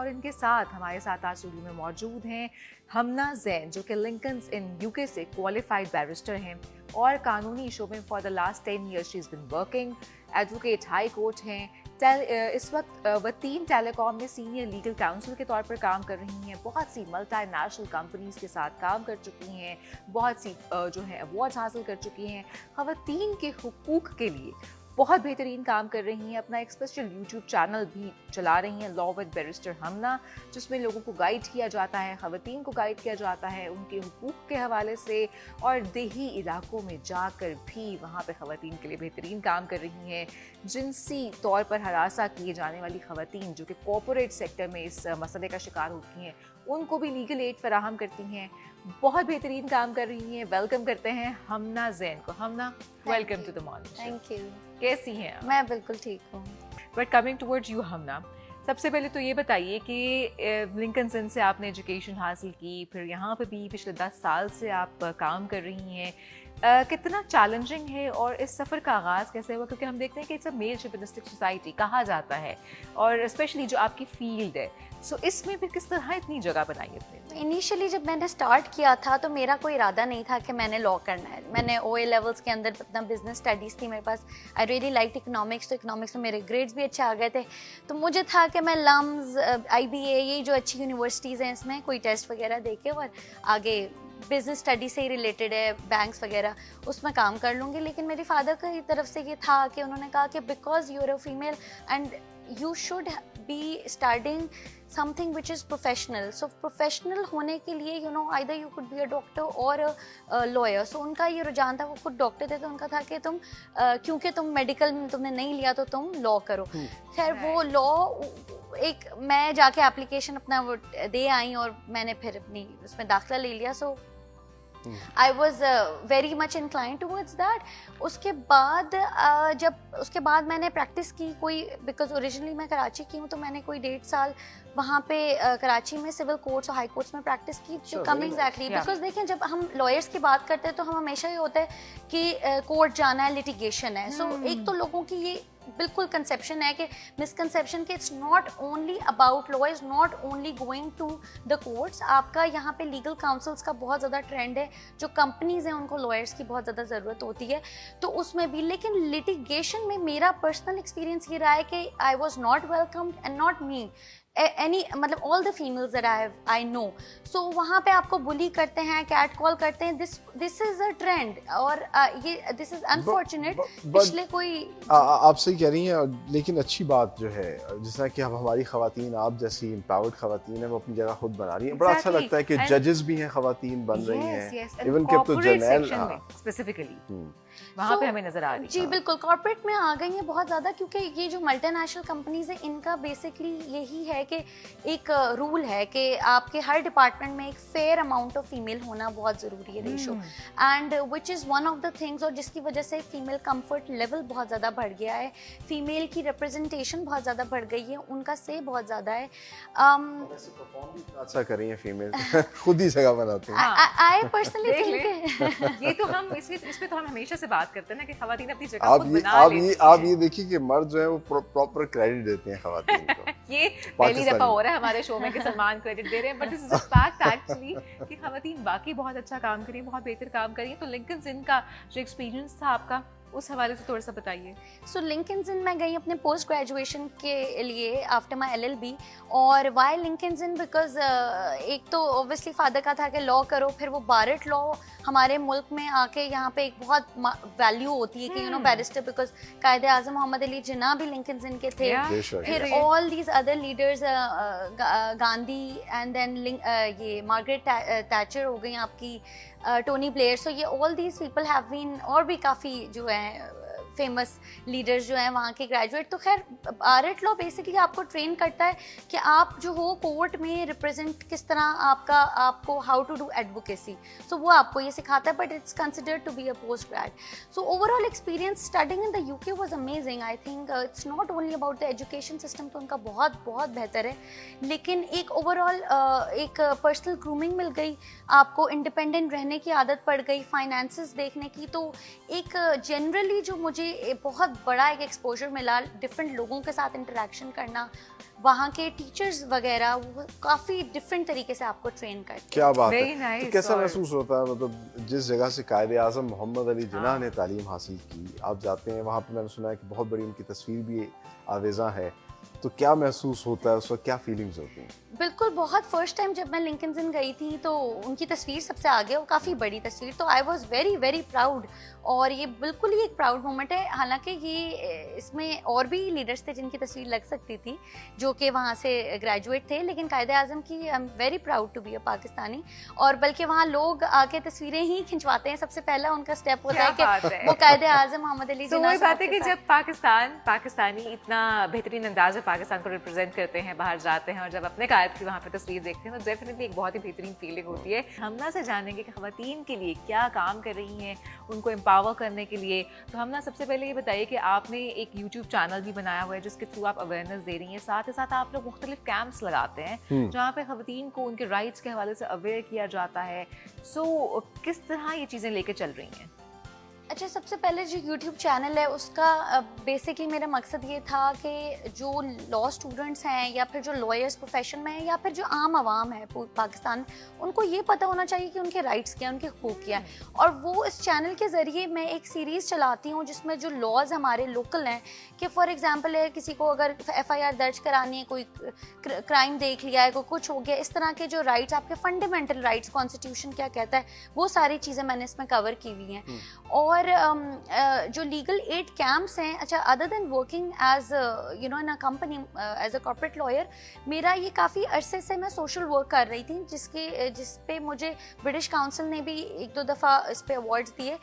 इनके साथ हमारे साथ आज स्टूडियो में मौजूद हैं हमना जैन, जो कि लिंकन्स इन यूके से क्वालिफाइड बैरिस्टर हैं और कानूनी शोबे for the last 10 years she is been working, advocate High Court हैं। इस वक्त वतीन टेलीकॉम में सीनियर लीगल काउंसिल के तौर पर काम कर रही हैं। बहुत सी मल्टीनेशनल कंपनीज के साथ काम कर चुकी हैं, बहुत सी जो है अवार्ड्स हासिल कर चुकी हैं। ख़वातीन के हुकूक के लिए बहुत बेहतरीन काम कर रही हैं। अपना एक स्पेशल यूट्यूब चैनल भी चला रही हैं, लॉ विद बैरिस्टर हमना, जिसमें लोगों को गाइड किया जाता है, ख़वातीन को गाइड किया जाता है उनके हुकूक के हवाले से, और देही इलाकों में जाकर भी वहाँ पे ख़वातीन के लिए बेहतरीन काम कर रही हैं। जिनसी तौर पर हरासा किए जाने वाली ख़वातीन जो कि कॉर्पोरेट सेक्टर में इस मसले का शिकार होती हैं, उनको भी लीगल एड फराहम करती हैं। बहुत बेहतरीन काम कर रही हैं। वेलकम करते हैं हमना जैन को। Hamna, welcome to the morning. Thank you. कैसी हैं आप? मैं बिल्कुल ठीक हूँ। But coming towards you Hamna, सबसे पहले तो ये बताइए कि लिंकन्स इन से आपने एजुकेशन हासिल की, फिर यहाँ पे भी पिछले 10 साल से आप काम कर रही हैं। कितना चैलेंजिंग है और इस सफ़र का आगाज़ कैसे हुआ? क्योंकि हम देखते हैं कि इट्स अ मेल शिविनिस्टिक सोसाइटी कहा जाता है, और स्पेशली जो आपकी फील्ड है, सो इसमें भी किस तरह इतनी जगह बनाई अपने? इनिशियली जब मैंने स्टार्ट किया था तो मेरा कोई इरादा नहीं था कि मैंने लॉ करना है। मैंने OA लेवल्स के अंदर अपना बिजनेस स्टडीज़ थी मेरे पास। आई रियली लाइक इकोनॉमिक्स, तो इकोनॉमिक्स में मेरे ग्रेड्स भी अच्छे आ गए थे। तो मुझे था कि मैं लम्स, IBA, ये जो अच्छी यूनिवर्सिटीज़ हैं इसमें कोई टेस्ट वगैरह दे के और आगे बिजनेस स्टडी से ही रिलेटेड है, बैंक्स वगैरह, उसमें काम कर लूँगी। लेकिन मेरे फादर की तरफ से ये था कि उन्होंने कहा कि because you are a female and you should be starting something which is professional. So professional होने के लिए either you could be a doctor और लॉयर। सो उनका ये रुझान था, वो खुद डॉक्टर थे, तो उनका था कि तुम क्योंकि तुम मेडिकल में तुमने नहीं लिया तो तुम लॉ करो। खैर वो लॉ एक मैं जाके एप्लीकेशन अपना वो दे आई और मैंने फिर अपनी उसमें दाखिला ले लिया। So I was very much incline towards that. उसके बाद मैंने प्रैक्टिस की कोई, बिकॉज ओरिजिनली मैं कराची की हूँ, तो मैंने कोई 1.5 साल वहाँ पे कराची में सिविल कोर्ट्स और हाई कोर्ट्स में प्रैक्टिस की। जो कम एग्जैक्टली, बिकॉज देखें जब हम लॉयर्स की बात करते हैं तो हम हमेशा ये होता है कि कोर्ट जाना है, लिटिगेशन है। सो एक तो लोगों की ये बिल्कुल कंसेप्शन है कि मिसकंसेप्शन कि it's not only about law, is not only going to the courts. आपका यहाँ पे लीगल काउंसिल्स का बहुत ज़्यादा ट्रेंड है, जो कंपनीज हैं उनको लॉयर्स की बहुत ज़्यादा ज़रूरत होती है, तो उसमें भी। लेकिन लिटिगेशन में मेरा पर्सनल एक्सपीरियंस ये रहा है कि I was not welcomed and not me any, मतलब all the females that I know. So वहाँ पे आपको बुली करते हैं, कैट कॉल करते हैं। दिस इज अ ट्रेंड, और ये दिस इज अनफॉर्चुनेट। पिछले कोई आप सही कह रही हैं, लेकिन अच्छी बात जो है, जिस तरह कि अब हमारी खवातीन, आप जैसी एम्पावर्ड खवातीन है, वो अपनी जगह खुद बना रही हैं। बड़ा अच्छा लगता है कि जजेस भी हैं खवातीन बन रही हैं, इवन कि अब तो जनरल स्पेसिफिकली वहाँ पे हमें नजर आ रही है। जी बिल्कुल, कॉर्पोरेट में आ गई है बहुत ज़्यादा, क्योंकि ये जो मल्टीनेशनल कंपनीज है इनका बेसिकली यही है कि एक रूल है कि आपके हर डिपार्टमेंट में एक फेयर अमाउंट ऑफ फीमेल होना बहुत ज़रूरी है, ratio, and which is one of the things, और जिसकी वजह से फीमेल कंफर्ट लेवल बहुत ज़्यादा बढ़ गया है, फीमेल की रिप्रेजेंटेशन बहुत ज़्यादा बढ़ गई है, उनका से बहुत ज़्यादा है। अच्छा कर रही हैं फीमेल, खुद ही जगह बनाती हैं। आई पर्सनली थिंक ये तो हम इस पे तो हम हमेशा से बात करते हैं ना कि खवातीन अपनी जगह खुद बना लेती हैं। आप ये देखिए कि मर्द जो है वो प्रॉपर क्रेडिट देते हैं खवातीन को। ये पहली दफा हो रहा है हमारे शो में कि सलमान क्रेडिट दे रहे हैं, but this is a fact actually कि खवातीन बाकी बहुत अच्छा काम करी, बहुत बेहतर काम करी। तो लिंकन्स इन का जो एक्सपीरियंस था आपका, उस हवाले से थोड़ा सा बताइए। सो लिंकन्स इन मैं गई अपने पोस्ट ग्रेजुएशन के लिए आफ्टर माई LLB। और वाई लिंकन्स इन, बिकॉज एक तो ऑब्वियसली फादर का था कि लॉ करो, फिर वो बारट लॉ हमारे मुल्क में आके यहाँ पे एक बहुत वैल्यू होती है कि बैरिस्टर, बिकॉज कायदे आज़म मोहम्मद अली जिन्ना भी लिंकन्स इन के थे, फिर all these other leaders, Gandhi, and then ये मार्गरेट थैचर हो गई आपकी, टोनी ब्लेयर। सो ये all these people have been, और भी काफ़ी जो है फेमस लीडर्स जो हैं वहाँ के ग्रेजुएट। तो खैर बारट लॉ बेसिकली आपको ट्रेन करता है कि आप जो हो कोर्ट में रिप्रेजेंट किस तरह, आपको how to do advocacy. So वो आपको ये सिखाता है, but it's considered to be a post grade. So overall experience studying in the UK was amazing. I think it's not only about the education system, तो उनका बहुत बहुत बेहतर है, लेकिन एक ओवरऑल एक पर्सनल ग्रूमिंग मिल गई, आपको इंडिपेंडेंट रहने की आदत पड़ गई, फाइनेंसेस देखने की। तो एक जनरली जो मुझे मुझे बहुत बड़ा एक एक्सपोजर मिला, डिफरेंट लोगों के साथ इंटरेक्शन करना, वहाँ के टीचर्स वगैरह वो काफ़ी डिफरेंट तरीके से आपको ट्रेन करते हैं। क्या बात है। nice, तो कैसा और महसूस होता है, मतलब जिस जगह से कायदे आज़म मोहम्मद अली जिन्ना ने तालीम हासिल की, आप जाते हैं वहाँ पे, मैंने सुना है कि बहुत बड़ी उनकी तस्वीर भी आवेज़ा है, तो क्या महसूस होता है उस वक्त, क्या फीलिंग्स होती हैं? बिल्कुल, बहुत फर्स्ट टाइम जब मैं लिंकन्स इन गई थी तो उनकी तस्वीर सबसे आगे, वो काफ़ी बड़ी तस्वीर, तो आई वॉज वेरी वेरी प्राउड, और ये बिल्कुल ही एक प्राउड मोमेंट है। हालांकि ये इसमें और भी लीडर्स थे जिनकी तस्वीर लग सकती थी जो कि वहाँ से ग्रेजुएट थे, लेकिन कायदे आज़म की I am very proud to be a Pakistani. और बल्कि वहाँ लोग आके तस्वीरें ही खिंचवाते हैं, सबसे पहला उनका स्टेप होता है कि वो कायदे आज़म मोहम्मद अली जिन्ना। तो वही बात है कि जब पाकिस्तानी इतना बेहतरीन अंदाज में पाकिस्तान को रिप्रेजेंट करते हैं, बाहर जाते हैं, और जब अपने कायद की वहाँ पे तस्वीर देखते हैं तो डेफिनेटली एक बहुत ही बेहतरीन फीलिंग होती है। हमना से जानेंगे कि ख़वातीन के लिए क्या काम कर रही हैं, उनको एम्पावर करने के लिए। तो हमना सबसे पहले ये बताइए कि आपने एक यूट्यूब चैनल भी बनाया हुआ है जिसके थ्रू आप अवेयरनेस दे रही हैं, साथ ही साथ आप लोग मुख्तलिफ कैंप्स लगाते हैं जहाँ पे ख़वातीन को उनके राइट्स के हवाले से अवेयर किया जाता है। सो किस तरह ये चीज़ें लेके चल रही हैं? अच्छा, सबसे पहले जो YouTube चैनल है उसका बेसिकली मेरा मकसद ये था कि जो लॉ स्टूडेंट्स हैं या फिर जो लॉयर्स प्रोफेशन में हैं या फिर जो आम आवाम है पाकिस्तान, उनको ये पता होना चाहिए कि उनके राइट्स क्या हैं, उनके हुकूक क्या हैं। और वो इस चैनल के ज़रिए मैं एक सीरीज़ चलाती हूँ जिसमें जो लॉज हमारे लोकल हैं, कि फॉर एग्जांपल है किसी को अगर FIR दर्ज करानी है, कोई क्राइम देख लिया है, कोई कुछ हो गया, इस तरह के जो राइट्स, आपके फंडामेंटल राइट्स, कॉन्स्टिट्यूशन क्या कहता है, वो सारी चीज़ें मैंने इसमें कवर की हुई हैं। और जो लीगल एड कैंप्स हैं, अच्छा, other than working as you know in a company as a corporate lawyer, मेरा ये काफ़ी अरसे से मैं सोशल वर्क कर रही थी, जिस पे मुझे ब्रिटिश काउंसिल ने भी 1-2 दफ़ा इस पे अवार्ड्स दिए।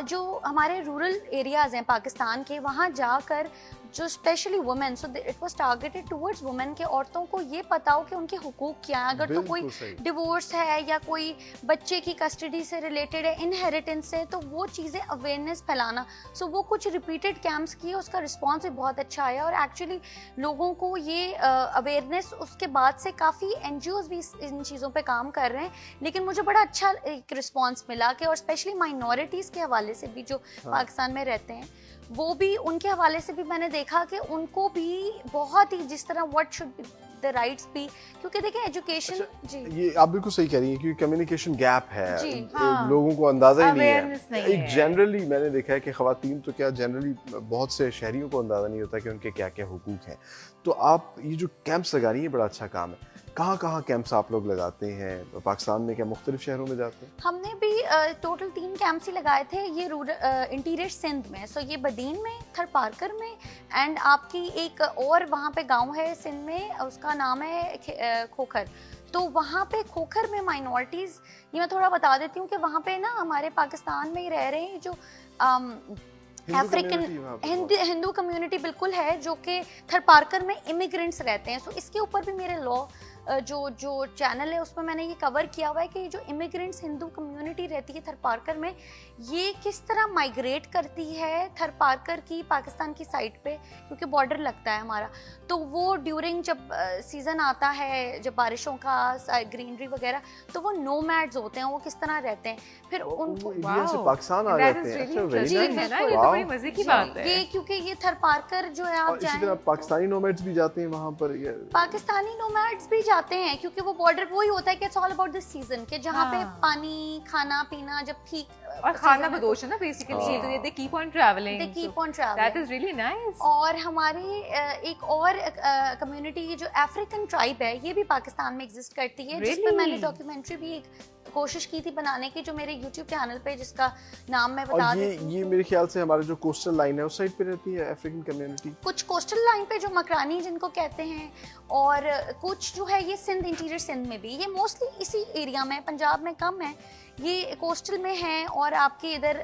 जो हमारे रूरल एरियाज़ हैं पाकिस्तान के, वहाँ जाकर जो specially women, so it was targeted towards women, के औरतों को ये पता हो कि उनके हुकूक क्या हैं। अगर तो कोई डिवोर्स है या कोई बच्चे की कस्टडी से रिलेटेड है, इनहेरिटेंस से, तो वो चीज़ें अवेयरनेस फैलाना। सो वो कुछ रिपीटेड कैंप्स किए, उसका रिस्पॉन्स भी बहुत अच्छा आया, और एक्चुअली लोगों को ये अवेयरनेस उसके बाद से काफ़ी NGOs भी इन चीज़ों पे काम कर रहे हैं। लेकिन मुझे बड़ा अच्छा एक रिस्पॉन्स मिला कि, और स्पेशली माइनॉरिटीज़ के हवाले से भी जो पाकिस्तान में रहते हैं, वो भी, उनके हवाले से भी मैंने देखा कि उनको भी बहुत ही, जिस तरह what should be the rights भी, क्योंकि देखिए एजुकेशन। अच्छा, जी, ये आप बिल्कुल सही कह रही हैं, क्योंकि कम्युनिकेशन गैप है, हाँ, लोगों को अंदाजा ही नहीं है। एक जनरली मैंने देखा है कि ख़वातीन तो क्या, जनरली बहुत से शहरियों को अंदाजा नहीं होता कि उनके क्या क्या हुकूक हैं। तो आप ये जो कैंप्स लगा रही हैं, बड़ा अच्छा काम है। कहाँ कैंप्स आप लोग लगाते हैं पाकिस्तान में, क्या मुख्तलिफ शहरों में जाते हैं? हमने भी टोटल 3 कैंप्स ही लगाए थे, ये इंटीरियर सिंध में, सो ये बदीन में, थरपारकर में, एंड आपकी एक और वहाँ पे गांव है सिंध में, उसका नाम है खोखर। तो वहाँ पे खोखर में माइनॉरिटीज़, ये मैं थोड़ा बता देती हूँ कि वहाँ पे ना हमारे पाकिस्तान में ही रह रहे हैं जो अफ्रीकन हिंदू कम्युनिटी बिल्कुल है, जो कि थरपारकर में इमिग्रेंट्स रहते हैं। सो इसके ऊपर भी मेरे लॉ जो चैनल है उसमें मैंने ये कवर किया हुआ है कि जो इमिग्रेंट्स हिंदू कम्युनिटी रहती है थरपारकर में, ये किस तरह माइग्रेट करती है थरपारकर की पाकिस्तान की साइड पे, क्योंकि बॉर्डर लगता है हमारा। तो वो ड्यूरिंग जब सीज़न आता है, जब बारिशों का, ग्रीनरी वगैरह, तो वो नोमैड्स होते हैं, वो किस तरह रहते हैं, फिर उनको इंडिया से पाकिस्तान आ जाते हैं। मजे की बात है ये, क्योंकि ये थरपारकर जो है, आप इसी तरह पाकिस्तानी नोमैड्स भी जाते हैं वहाँ पर। पाकिस्तानी नोमैड्स भी जाते हैं, क्योंकि वो बॉर्डर वही होता है कि it's all about this season, के जहाँ पे पानी, खाना पीना जब ठीक, और खाना बदोश है ना बेसिकली, तो ये they keep on travelling, that is really nice. और हमारी एक और कम्युनिटी जो अफ्रीकन ट्राइब है, ये भी पाकिस्तान में एग्जिस्ट करती है, जिस पे मैंने डॉक्यूमेंट्री भी एक कोशिश की थी बनाने की, जो मेरे YouTube चैनल पे, जिसका नाम मैं बता देती हूँ। ये मेरे ख्याल से हमारे जो कोस्टल लाइन है उस साइड पे रहती है अफ्रीकन कम्युनिटी, कुछ कोस्टल लाइन पे जो मकरानी जिनको कहते हैं, और कुछ जो है ये सिंध, इंटीरियर सिंध में भी, ये मोस्टली इसी एरिया में, पंजाब में कम है, ये कोस्टल में है। और आपके इधर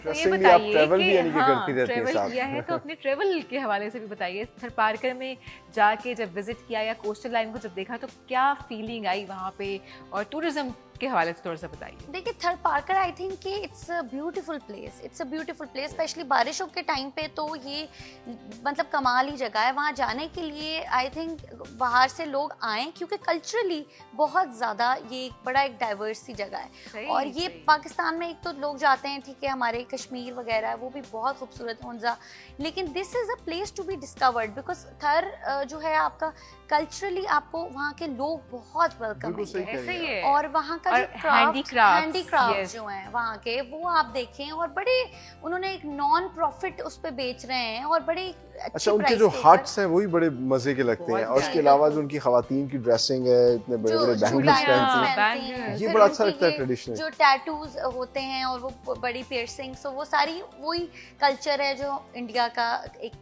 तो ये बताइए कि ट्रैवल किया है, तो अपने ट्रैवल के हवाले से भी बताइए। थरपारकर में जाके जब विजिट किया या कोस्टल लाइन को जब देखा, तो क्या फीलिंग आई वहाँ पे, और टूरिज्म के हवाले से थोड़ा सा बताइए। देखिए थर्ड पार्कर आई थिंक कि it's a beautiful place, specially बारिशों के टाइम पे तो ये मतलब कमाल ही जगह है। वहाँ जाने के लिए आई थिंक बाहर से लोग आएँ, क्योंकि कल्चरली बहुत ज़्यादा ये एक डाइवर्स सी जगह है। और ये पाकिस्तान में एक तो लोग जाते हैं, ठीक है, हमारे कश्मीर वगैरह है वो भी बहुत खूबसूरत हुंजा, लेकिन this is a place to be discovered because there जो है आपका कल्चरली आपको वहाँ के लोग बहुत वेलकम है। और वहाँ का जो हैंडीक्राफ्ट जो है वहाँ के, वो आप देखें, और बड़े उन्होंने एक नॉन प्रॉफिट उस पे बेच रहे हैं और बड़े अच्छा उनके जो हट्स हैं वही बड़े मजे के लगते हैं, और उसके अलावा जो उनकी खवातीन की ड्रेसिंग है, इतने बड़े बड़े बैंगल्स पहनती हैं, ये बड़ा अच्छा लगता है ट्रेडिशनल। जो टैटूज होते हैं और वो बड़ी पियर्सिंग्स, वो सारी वही कल्चर है जो इंडिया का एक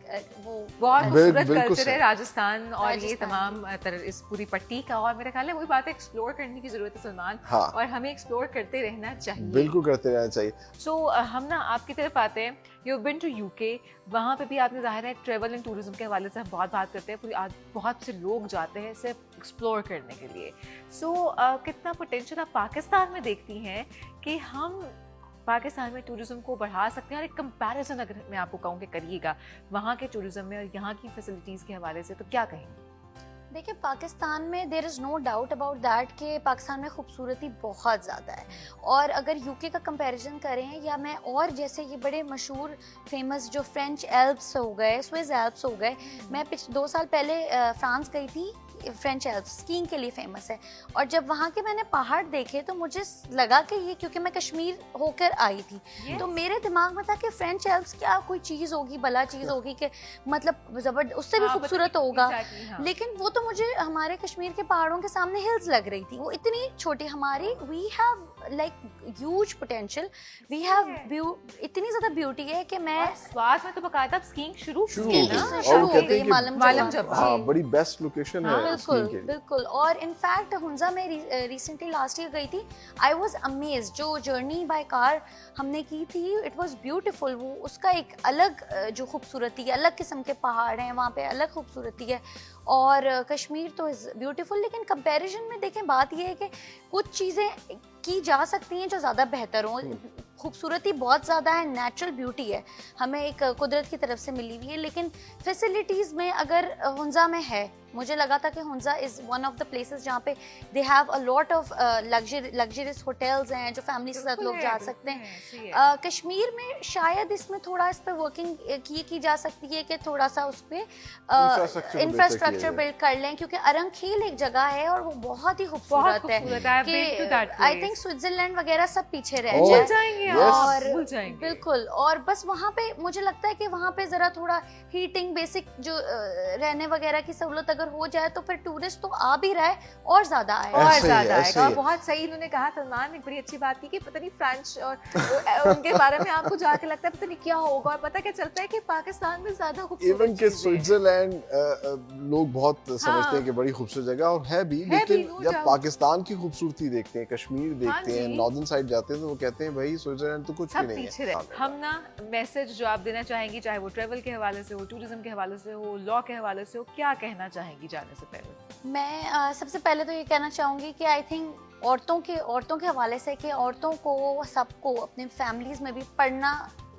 वो बहुत खूबसूरत कल्चर है राजस्थान और ये तमाम इस पूरी पट्टी का। और मेरा ख्याल है वही बात है, एक्सप्लोर करने की जरूरत है सलमान, और हमें एक्सप्लोर करते रहना चाहिए, बिल्कुल करते रहना चाहिए। सो हम ना आपकी तरफ आते हैं, you have been to UK, वहाँ पे भी आपने ज़ाहिर है ट्रैवल एंड टूरिज्म के हवाले से हम बहुत बात करते हैं, पूरी बहुत से लोग जाते हैं सिर्फ एक्सप्लोर करने के लिए। सो कितना पोटेंशियल आप पाकिस्तान में देखती हैं कि हम पाकिस्तान में टूरिज्म को बढ़ा सकते हैं? और एक कंपैरिजन अगर मैं आपको कहूँ कि करिएगा वहाँ के टूरिज्म में और यहाँ की फैसिलिटीज़ के हवाले से, तो क्या कहेंगे? देखिए पाकिस्तान में there is no doubt about that कि पाकिस्तान में खूबसूरती बहुत ज़्यादा है। और अगर यूके का कंपैरिजन करें, या मैं और जैसे ये बड़े मशहूर फेमस जो फ्रेंच एल्प्स हो गए, स्विस एल्प्स हो गए, मैं 2 साल पहले फ्रांस गई थी, फ्रेंच एल्प्स स्कीइंग के लिए फेमस है। और जब वहाँ के मैंने पहाड़ देखे तो मुझे लगा कि ये, क्योंकि मैं कश्मीर होकर आई थी, तो मेरे दिमाग में था कि फ्रेंच एल्प्स क्या कोई चीज़ होगी, भला चीज़ होगी कि मतलब जबरदस्त, उससे भी खूबसूरत होगा। लेकिन वो तो मुझे हमारे कश्मीर के पहाड़ों के सामने हिल्स लग रही थी, वो इतनी छोटी। हमारी we have like huge potential, we have इतनी ज़्यादा ब्यूटी है कि मैं स्वाद में तो बकायदा स्कीइंग शुरू हो गई मालम जब, बड़ी बेस्ट लोकेशन है। बिल्कुल। और इनफैक्ट हुंजा में रिसेंटली लास्ट ईयर गई थी, आई वाज अमेज्ड। जो जर्नी बाय कार हमने की थी, इट वाज ब्यूटीफुल। वो उसका एक अलग जो खूबसूरती है, अलग किस्म के पहाड़ हैं वहाँ पे, अलग खूबसूरती है। और कश्मीर तो इज़ ब्यूटीफुल, लेकिन कंपैरिजन में देखें बात ये है कि कुछ चीज़ें की जा सकती हैं जो ज़्यादा बेहतर हों। खूबसूरती बहुत ज़्यादा है, नेचुरल ब्यूटी है, हमें एक कुदरत की तरफ से मिली हुई है, लेकिन फैसिलिटीज़ में अगर हुंजा में है, मुझे लगा था कि Hunza is one of the places जहाँ पे they have a lot of luxurious hotels हैं जो फैमिली के साथ लोग जा सकते हैं। कश्मीर में शायद इसमें थोड़ा इस पर वर्किंग की जा सकती है कि थोड़ा सा उस पर इंफ्रास्ट्रक्चर बिल्ड कर लें, क्योंकि अरंगखेल एक जगह है और वो बहुत ही खूबसूरत है कि आई थिंक स्विट्जरलैंड वगैरह सब पीछे रह जाएंगे। और बिल्कुल, और बस वहाँ पे मुझे लगता है कि वहाँ पे जरा थोड़ा हीटिंग, बेसिक जो रहने वगैरह की सहूलत अगर हो जाए तो फिर टूरिस्ट तो आ भी रहा है और ज्यादा आएगा। और बहुत सही इन्होंने कहा सलमान ने, एक बड़ी अच्छी बात की कि पता नहीं फ्रेंच और उनके बारे में आपको जाके लगता है पता नहीं क्या होगा, और पता क्या चलता है कि पाकिस्तान में ज्यादा खूबसूरत, इवन के स्विट्जरलैंड लोग बहुत समझते हैं कि बड़ी खूबसूरत जगह और है भी, लेकिन जब पाकिस्तान की खूबसूरती देखते हैं, कश्मीर देखते हैं, नॉर्दर्न साइड जाते हैं, तो वो कहते हैं भाई स्विट्जरलैंड तो कुछ भी नहीं है। हम ना मैसेज जो आप देना चाहेंगी, चाहे वो ट्रैवल के हवाले से हो, टूरिज्म के हवाले से हो, लॉ के हवाले से हो, क्या कहना चाहेंगी जाने से पहले? मैं सबसे पहले तो ये कहना चाहूँगी कि आई थिंक औरतों के हवाले से कि औरतों को, सबको अपने फैमिलीज में भी पढ़ना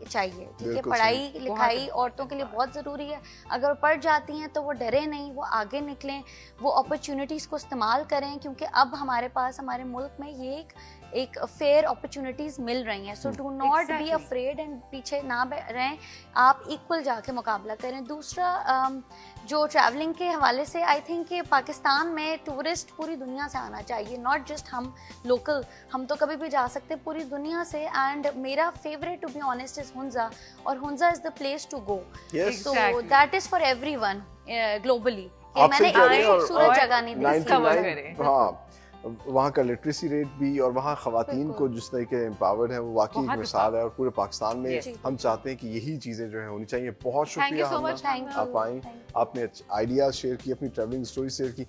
चाहिए, ठीक है। पढ़ाई लिखाई औरतों के लिए बहुत ज़रूरी है। अगर पढ़ जाती हैं तो वो डरे नहीं, वो आगे निकलें, वो अपॉर्चुनिटीज़ को इस्तेमाल करें, क्योंकि अब हमारे पास हमारे मुल्क में ये एक फेयर अपॉर्चुनिटीज़ मिल रही हैं। So do not be afraid and पीछे ना रहें, आप इक्वल जाके मुकाबला करें। दूसरा जो ट्रैवलिंग के हवाले से आई थिंक कि पाकिस्तान में टूरिस्ट पूरी दुनिया से आना चाहिए, नॉट जस्ट हम लोकल, हम तो कभी भी जा सकते हैं, पूरी दुनिया से। एंड मेरा favourite to be honest is Hunza, और Hunza is the place to go, so that is for everyone globally. मैंने एक खूबसूरत जगह नहीं देखी। वहाँ का लिटरेसी रेट भी और वहाँ खवातीन को जिस तरीके एम्पावर्ड है, वो वाकई एक मिसाल है, और पूरे पाकिस्तान में हम चाहते हैं कि यही चीज़ें जो है होनी चाहिए। बहुत शुक्रिया आप आई, आपने आइडियाज शेयर की, अपनी ट्रैवलिंग स्टोरी शेयर की।